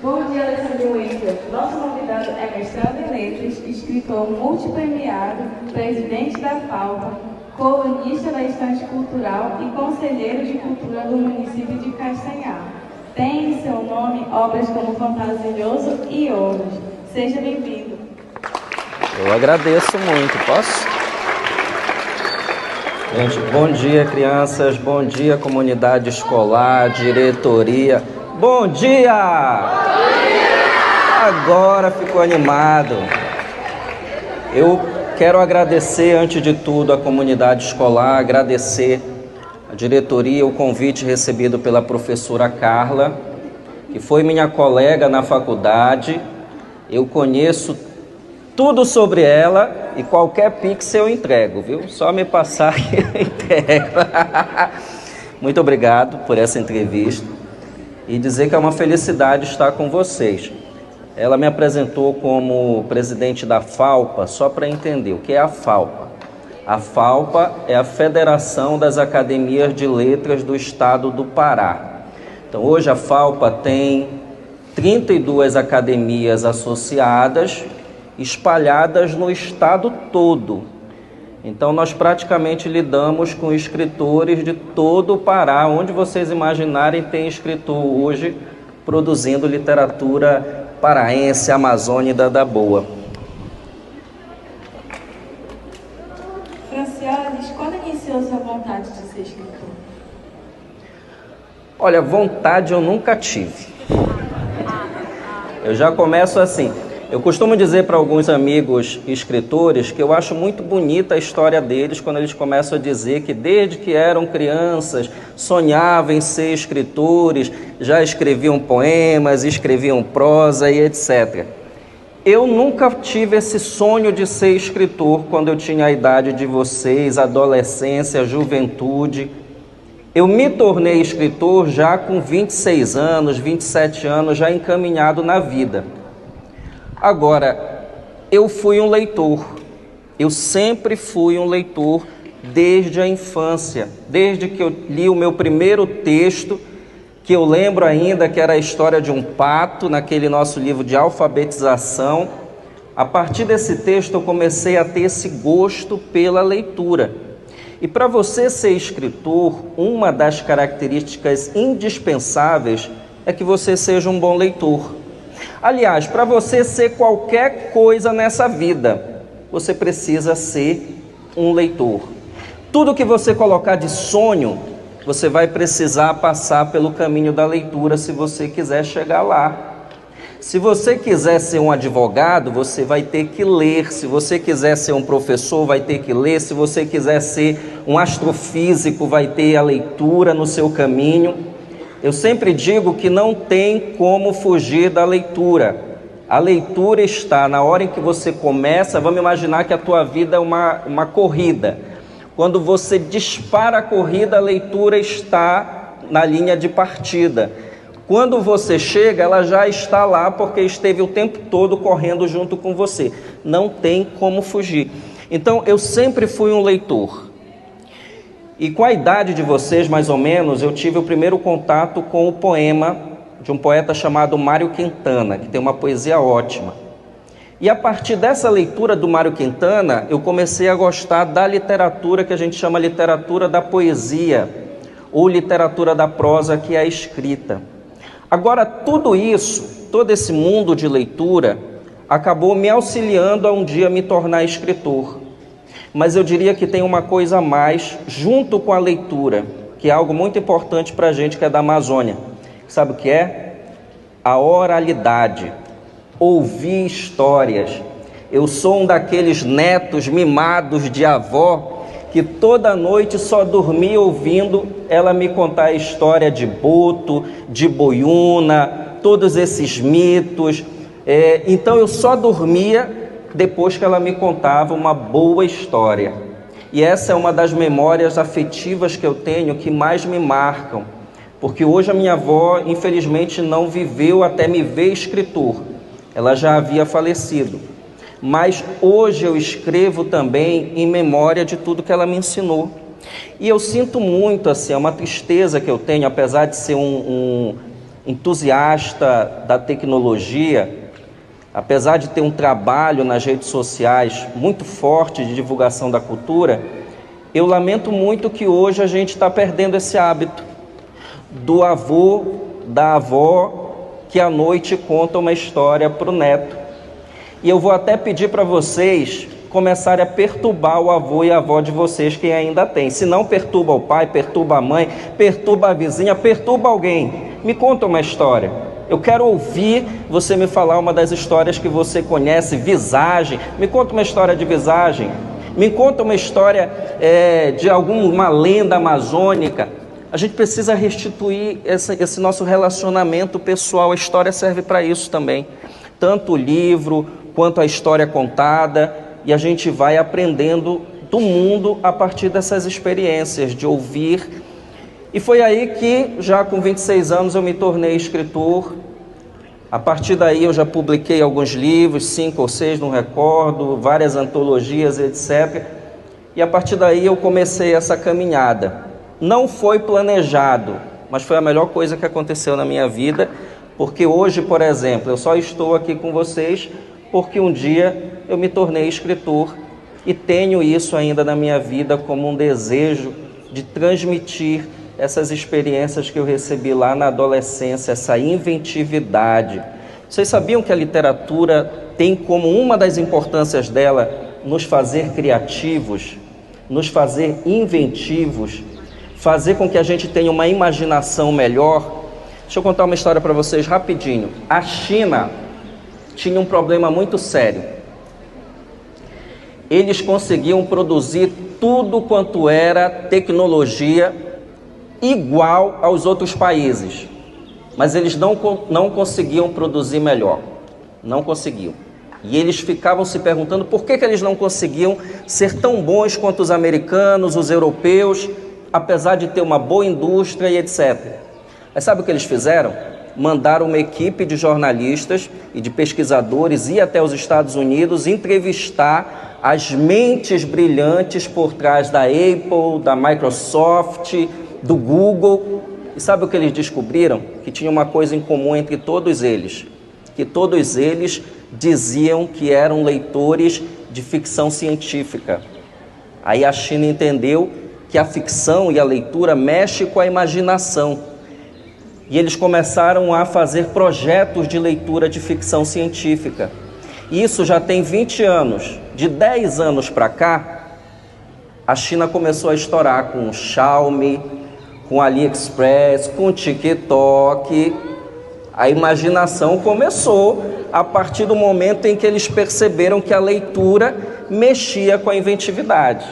Bom dia, Alexandre Winter. Nosso convidado é mestrado em letras, escritor multipremiado, presidente da FAUPA, colunista da Estante Cultural e conselheiro de cultura do município de Castanhal. Tem em seu nome obras como Fantasioso e Ouros. Seja bem-vindo. Eu agradeço muito. Posso? Gente, bom dia, crianças. Bom dia, comunidade escolar, diretoria. Bom dia! Bom dia! Agora ficou animado. Eu quero agradecer, antes de tudo, a comunidade escolar, agradecer a diretoria, o convite recebido pela professora Carla, que foi minha colega na faculdade. Eu conheço tudo sobre ela e qualquer pix eu entrego, viu? Só me passar que eu entrego. Muito obrigado por essa entrevista e dizer que é uma felicidade estar com vocês. Ela me apresentou como presidente da FAUPA, só para entender o que é a FAUPA. A FAUPA é a Federação das Academias de Letras do Estado do Pará. Então, hoje a FAUPA tem 32 academias associadas, espalhadas no estado todo. Então, nós praticamente lidamos com escritores de todo o Pará. Onde vocês imaginarem, tem escritor hoje produzindo literatura paraense, amazônica da boa. Franciales, quando iniciou sua vontade de ser escritor? Olha, vontade eu nunca tive. Eu já começo assim. Eu costumo dizer para alguns amigos escritores que eu acho muito bonita a história deles quando eles começam a dizer que desde que eram crianças sonhavam em ser escritores, já escreviam poemas, escreviam prosa e etc. Eu nunca tive esse sonho de ser escritor quando eu tinha a idade de vocês, adolescência, juventude. Eu me tornei escritor já com 26 anos, 27 anos, já encaminhado na vida. Agora, eu fui um leitor, eu sempre fui um leitor desde a infância, desde que eu li o meu primeiro texto, que eu lembro ainda que era a história de um pato, naquele nosso livro de alfabetização. A partir desse texto eu comecei a ter esse gosto pela leitura. E para você ser escritor, uma das características indispensáveis é que você seja um bom leitor. Aliás, para você ser qualquer coisa nessa vida, você precisa ser um leitor. Tudo que você colocar de sonho, você vai precisar passar pelo caminho da leitura se você quiser chegar lá. Se você quiser ser um advogado, você vai ter que ler. Se você quiser ser um professor, vai ter que ler. Se você quiser ser um astrofísico, vai ter a leitura no seu caminho. Eu sempre digo que não tem como fugir da leitura. A leitura está na hora em que você começa. Vamos imaginar que a tua vida é uma corrida. Quando você dispara a corrida, a leitura está na linha de partida. Quando você chega, ela já está lá porque esteve o tempo todo correndo junto com você. Não tem como fugir. Então, eu sempre fui um leitor. E com a idade de vocês, mais ou menos, eu tive o primeiro contato com o poema de um poeta chamado Mário Quintana, que tem uma poesia ótima. E a partir dessa leitura do Mário Quintana, eu comecei a gostar da literatura que a gente chama literatura da poesia, ou literatura da prosa, que é a escrita. Agora, tudo isso, todo esse mundo de leitura, acabou me auxiliando a um dia me tornar escritor. Mas eu diria que tem uma coisa a mais, junto com a leitura, que é algo muito importante para a gente que é da Amazônia. Sabe o que é? A oralidade, ouvir histórias. Eu sou um daqueles netos mimados de avó que toda noite só dormia ouvindo ela me contar a história de Boto, de Boiúna, todos esses mitos. Então eu só dormia depois que ela me contava uma boa história. E essa é uma das memórias afetivas que eu tenho que mais me marcam, porque hoje a minha avó, infelizmente, não viveu até me ver escritor. Ela já havia falecido. Mas hoje eu escrevo também em memória de tudo que ela me ensinou. E eu sinto muito, assim, é uma tristeza que eu tenho, apesar de ser um entusiasta da tecnologia, apesar de ter um trabalho nas redes sociais muito forte de divulgação da cultura, eu lamento muito que hoje a gente está perdendo esse hábito do avô, da avó, que à noite conta uma história para o neto. E eu vou até pedir para vocês começarem a perturbar o avô e a avó de vocês, quem ainda tem. Se não perturba o pai, perturba a mãe, perturba a vizinha, perturba alguém. Me conta uma história. Eu quero ouvir você me falar uma das histórias que você conhece, Visagem. Me conta uma história de Visagem. Me conta uma história de alguma lenda amazônica. A gente precisa restituir esse nosso relacionamento pessoal. A história serve para isso também. Tanto o livro quanto a história contada. E a gente vai aprendendo do mundo a partir dessas experiências, de ouvir. E foi aí que, já com 26 anos, eu me tornei escritor. A partir daí eu já publiquei alguns livros, 5 ou 6, não recordo, várias antologias, etc. E a partir daí eu comecei essa caminhada. Não foi planejado, mas foi a melhor coisa que aconteceu na minha vida, porque hoje, por exemplo, eu só estou aqui com vocês porque um dia eu me tornei escritor e tenho isso ainda na minha vida como um desejo de transmitir essas experiências que eu recebi lá na adolescência, essa inventividade. Vocês sabiam que a literatura tem como uma das importâncias dela nos fazer criativos, nos fazer inventivos, fazer com que a gente tenha uma imaginação melhor? Deixa eu contar uma história para vocês rapidinho. A China tinha um problema muito sério. Eles conseguiam produzir tudo quanto era tecnologia igual aos outros países, mas eles não conseguiam produzir melhor, não conseguiam. E eles ficavam se perguntando por que eles não conseguiam ser tão bons quanto os americanos, os europeus, apesar de ter uma boa indústria e etc. Mas sabe o que eles fizeram? Mandaram uma equipe de jornalistas e de pesquisadores ir até os Estados Unidos entrevistar as mentes brilhantes por trás da Apple, da Microsoft, do Google. E sabe o que eles descobriram? Que tinha uma coisa em comum entre todos eles, que todos eles diziam que eram leitores de ficção científica. Aí a China entendeu que a ficção e a leitura mexem com a imaginação. E eles começaram a fazer projetos de leitura de ficção científica. Isso já tem 20 anos. De 10 anos para cá, a China começou a estourar com o Xiaomi, com o AliExpress, com o TikTok. A imaginação começou a partir do momento em que eles perceberam que a leitura mexia com a inventividade.